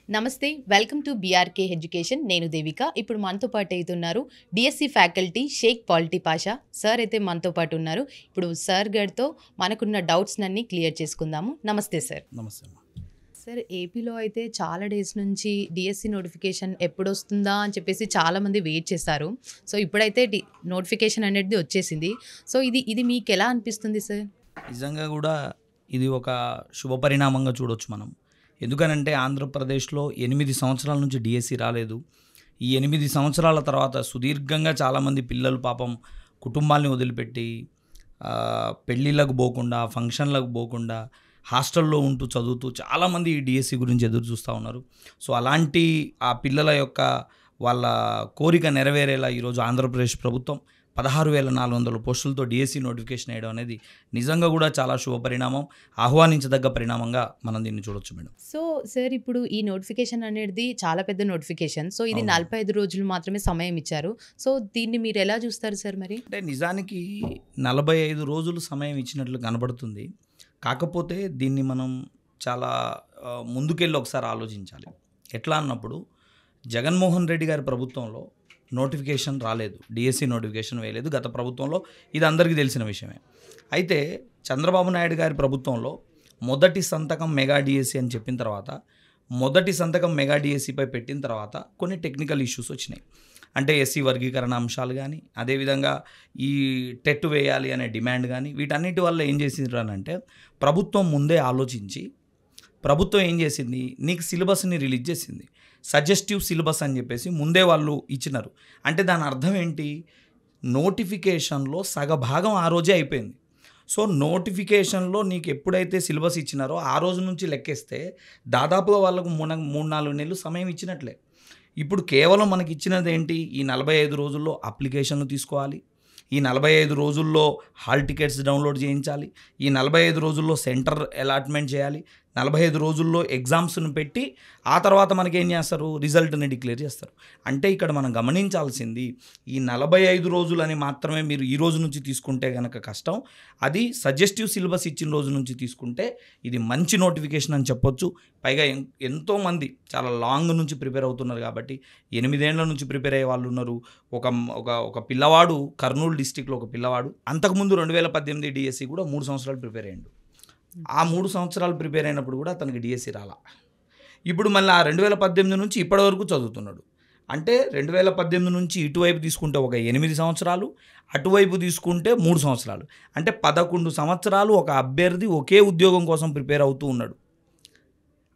నమస్తే. Welcome to BRK education. నేను దేవిక. ఇప్పుడు మనతో పాటు అయితున్నారు DSC faculty Shaik polity Pasha. Sir అయితే మనతో పాటు ఉన్నారు. ఇప్పుడు సార్ గారితో మనకున్న డౌట్స్‌నన్నీ క్లియర్ చేసుకుందాము. నమస్తే సార్. నమస్తే అమ్మా. సార్, ఏపీలో అయితే చాలా డేస్ నుంచి డీఎస్సీ నోటిఫికేషన్ ఎప్పుడొస్తుందా అని చెప్పేసి చాలామంది వెయిట్ చేశారు. సో ఇప్పుడైతే నోటిఫికేషన్ అనేది వచ్చేసింది. సో ఇది మీకెలా అనిపిస్తుంది సార్? నిజంగా కూడా ఇది ఒక శుభ పరిణామంగా చూడొచ్చు మనం. ఎందుకనంటే ఆంధ్రప్రదేశ్లో 8 సంవత్సరాల నుంచి డిఎస్సి రాలేదు. ఈ 8 సంవత్సరాల తర్వాత సుదీర్ఘంగా చాలామంది పిల్లలు పాపం కుటుంబాల్ని వదిలిపెట్టి పెళ్ళిళ్ళకు పోకుండా, ఫంక్షన్లకు పోకుండా హాస్టల్లో ఉంటూ చదువుతూ చాలామంది ఈ డిఎస్సి గురించి ఎదురు చూస్తూ ఉన్నారు. సో అలాంటి ఆ పిల్లల యొక్క వాళ్ళ కోరిక నెరవేరేలా ఈరోజు ఆంధ్రప్రదేశ్ ప్రభుత్వం 16,400 పోస్టులతో డిఎస్సి నోటిఫికేషన్ వేయడం అనేది నిజంగా కూడా చాలా శుభ పరిణామం, ఆహ్వానించదగ్గ పరిణామంగా మనం దీన్ని చూడొచ్చు మేడం. సో సార్, ఇప్పుడు ఈ నోటిఫికేషన్ అనేది చాలా పెద్ద నోటిఫికేషన్. సో ఇది 45 రోజులు మాత్రమే సమయం ఇచ్చారు. సో దీన్ని మీరు ఎలా చూస్తారు సార్? మరి అంటే నిజానికి 45 రోజులు సమయం ఇచ్చినట్లు కనబడుతుంది. కాకపోతే దీన్ని మనం చాలా ముందుకెళ్ళి ఒకసారి ఆలోచించాలి. ఎట్లా అన్నప్పుడు జగన్మోహన్ రెడ్డి గారి ప్రభుత్వంలో నోటిఫికేషన్ రాలేదు, డిఎస్సి నోటిఫికేషన్ వేయలేదు. గత ప్రభుత్వంలో ఇది అందరికీ తెలిసిన విషయమే. అయితే చంద్రబాబు నాయుడు గారి ప్రభుత్వంలో మొదటి సంతకం మెగా డిఎస్సి అని చెప్పిన తర్వాత, మొదటి సంతకం మెగా డిఎస్సిపై పెట్టిన తర్వాత కొన్ని టెక్నికల్ ఇష్యూస్ వచ్చినాయి. అంటే ఎస్సీ వర్గీకరణ అంశాలు కానీ, అదేవిధంగా ఈ టెట్ వేయాలి అనే డిమాండ్ కానీ, వీటన్నిటి వల్ల ఏం చేసిండ్రనంటే ప్రభుత్వం ముందే ఆలోచించి ప్రభుత్వం ఏం చేసింది, నీకు సిలబస్ని రిలీజ్ చేసింది. సజెస్టివ్ సిలబస్ అని చెప్పేసి ముందే వాళ్ళు ఇచ్చినారు. అంటే దాని అర్థం ఏంటి, నోటిఫికేషన్లో సగభాగం ఆ రోజే అయిపోయింది. సో నోటిఫికేషన్లో నీకు ఎప్పుడైతే సిలబస్ ఇచ్చినారో ఆ రోజు నుంచి లెక్కేస్తే దాదాపుగా వాళ్ళకు 3-4 నెలలు సమయం ఇచ్చినట్లే. ఇప్పుడు కేవలం మనకి ఇచ్చినది ఏంటి, ఈ 45 రోజుల్లో అప్లికేషన్లు తీసుకోవాలి, ఈ 45 రోజుల్లో హాల్ టికెట్స్ డౌన్లోడ్ చేయించాలి, ఈ 45 రోజుల్లో సెంటర్ అలాట్మెంట్ చేయాలి, 45 రోజుల్లో ఎగ్జామ్స్ను పెట్టి ఆ తర్వాత మనకేం చేస్తారు, రిజల్ట్ని డిక్లేర్ చేస్తారు. అంటే ఇక్కడ మనం గమనించాల్సింది, ఈ 45 రోజులని మాత్రమే మీరు ఈ రోజు నుంచి తీసుకుంటే కనుక కష్టం. అది సజెస్టివ్ సిలబస్ ఇచ్చిన రోజు నుంచి తీసుకుంటే ఇది మంచి నోటిఫికేషన్ అని చెప్పొచ్చు. పైగా ఎంతోమంది చాలా లాంగ్ నుంచి ప్రిపేర్ అవుతున్నారు కాబట్టి, 8 ఏళ్ల నుంచి ప్రిపేర్ అయ్యే వాళ్ళు ఉన్నారు. ఒక పిల్లవాడు కర్నూలు డిస్టిక్లో ఒక పిల్లవాడు అంతకుముందు 2018 డిఎస్సి కూడా 3 సంవత్సరాలు ప్రిపేర్ అయ్యాడు. ఆ 3 సంవత్సరాలు ప్రిపేర్ అయినప్పుడు కూడా అతనికి డిఎస్సి రాలా. ఇప్పుడు మళ్ళీ ఆ 2018 నుంచి ఇప్పటి వరకు చదువుతున్నాడు. అంటే 2018 నుంచి ఇటువైపు తీసుకుంటే ఒక 8 సంవత్సరాలు, అటువైపు తీసుకుంటే 3 సంవత్సరాలు, అంటే 11 సంవత్సరాలు ఒక అభ్యర్థి ఒకే ఉద్యోగం కోసం ప్రిపేర్ అవుతూ ఉన్నాడు.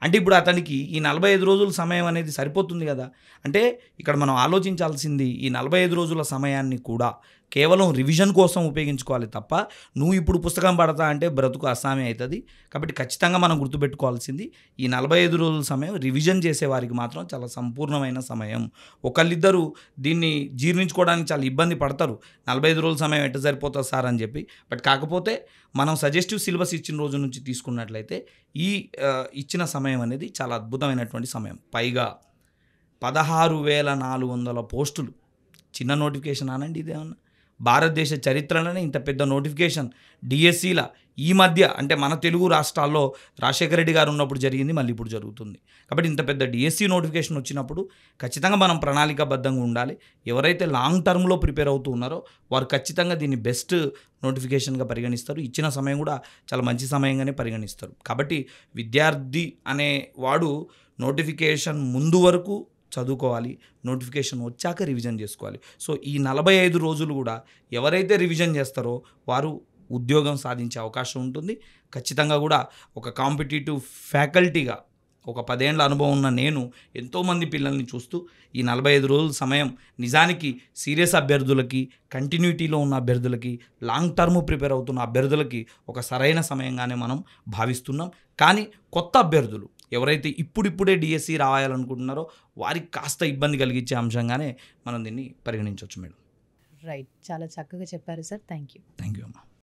అంటే ఇప్పుడు అతనికి ఈ 45 రోజుల సమయం అనేది సరిపోతుంది కదా. అంటే ఇక్కడ మనం ఆలోచించాల్సింది, ఈ 45 రోజుల సమయాన్ని కూడా కేవలం రివిజన్ కోసం ఉపయోగించుకోవాలి తప్ప, నువ్వు ఇప్పుడు పుస్తకం పడతా అంటే బ్రతుకు అస్సామీ అవుతుంది. కాబట్టి ఖచ్చితంగా మనం గుర్తుపెట్టుకోవాల్సింది, ఈ 45 రోజుల సమయం రివిజన్ చేసే వారికి మాత్రం చాలా సంపూర్ణమైన సమయం. ఒకళ్ళిద్దరూ దీన్ని జీర్ణించుకోవడానికి చాలా ఇబ్బంది పడతారు, 45 రోజుల సమయం ఎట్ట సరిపోతుంది సార్ అని చెప్పి. బట్ కాకపోతే మనం సజెస్టివ్ సిలబస్ ఇచ్చిన రోజు నుంచి తీసుకున్నట్లయితే ఈ ఇచ్చిన సమయం అనేది చాలా అద్భుతమైనటువంటి సమయం. పైగా 16,400 పోస్టులు, చిన్న నోటిఫికేషన్ అనండి ఇదేమన్నా? భారతదేశ చరిత్రలోనే ఇంత పెద్ద నోటిఫికేషన్ డిఎస్సిల ఈ మధ్య, అంటే మన తెలుగు రాష్ట్రాల్లో రాజశేఖర రెడ్డి గారు ఉన్నప్పుడు జరిగింది, మళ్ళీ ఇప్పుడు జరుగుతుంది. కాబట్టి ఇంత పెద్ద డిఎస్సి నోటిఫికేషన్ వచ్చినప్పుడు ఖచ్చితంగా మనం ప్రణాళికాబద్ధంగా ఉండాలి. ఎవరైతే లాంగ్ టర్మ్లో ప్రిపేర్ అవుతూ ఉన్నారో వారు ఖచ్చితంగా దీన్ని బెస్ట్ నోటిఫికేషన్గా పరిగణిస్తారు. ఇచ్చిన సమయం కూడా చాలా మంచి సమయంగానే పరిగణిస్తారు. కాబట్టి విద్యార్థి అనేవాడు నోటిఫికేషన్ ముందు వరకు చదువుకోవాలి, నోటిఫికేషన్ వచ్చాక రివిజన్ చేసుకోవాలి. సో ఈ 45 రోజులు కూడా ఎవరైతే రివిజన్ చేస్తారో వారు ఉద్యోగం సాధించే అవకాశం ఉంటుంది. ఖచ్చితంగా కూడా ఒక కాంపిటేటివ్ ఫ్యాకల్టీగా ఒక 10 ఏళ్ల అనుభవం ఉన్న నేను ఎంతోమంది పిల్లల్ని చూస్తూ ఈ 45 రోజుల సమయం నిజానికి సీరియస్ అభ్యర్థులకి, కంటిన్యూటీలో ఉన్న అభ్యర్థులకి, లాంగ్ టర్మ్ ప్రిపేర్ అవుతున్న అభ్యర్థులకి ఒక సరైన సమయంగానే మనం భావిస్తున్నాం. కానీ కొత్త అభ్యర్థులు ఎవరైతే ఇప్పుడిప్పుడే డిఎస్సి రాయాలనుకుంటున్నారో వారికి కాస్త ఇబ్బంది కలిగించే అంశంగానే మనం దీన్ని పరిగణించవచ్చు మేడం. రైట్, చాలా చక్కగా చెప్పారు సార్. థ్యాంక్ యూ అమ్మా.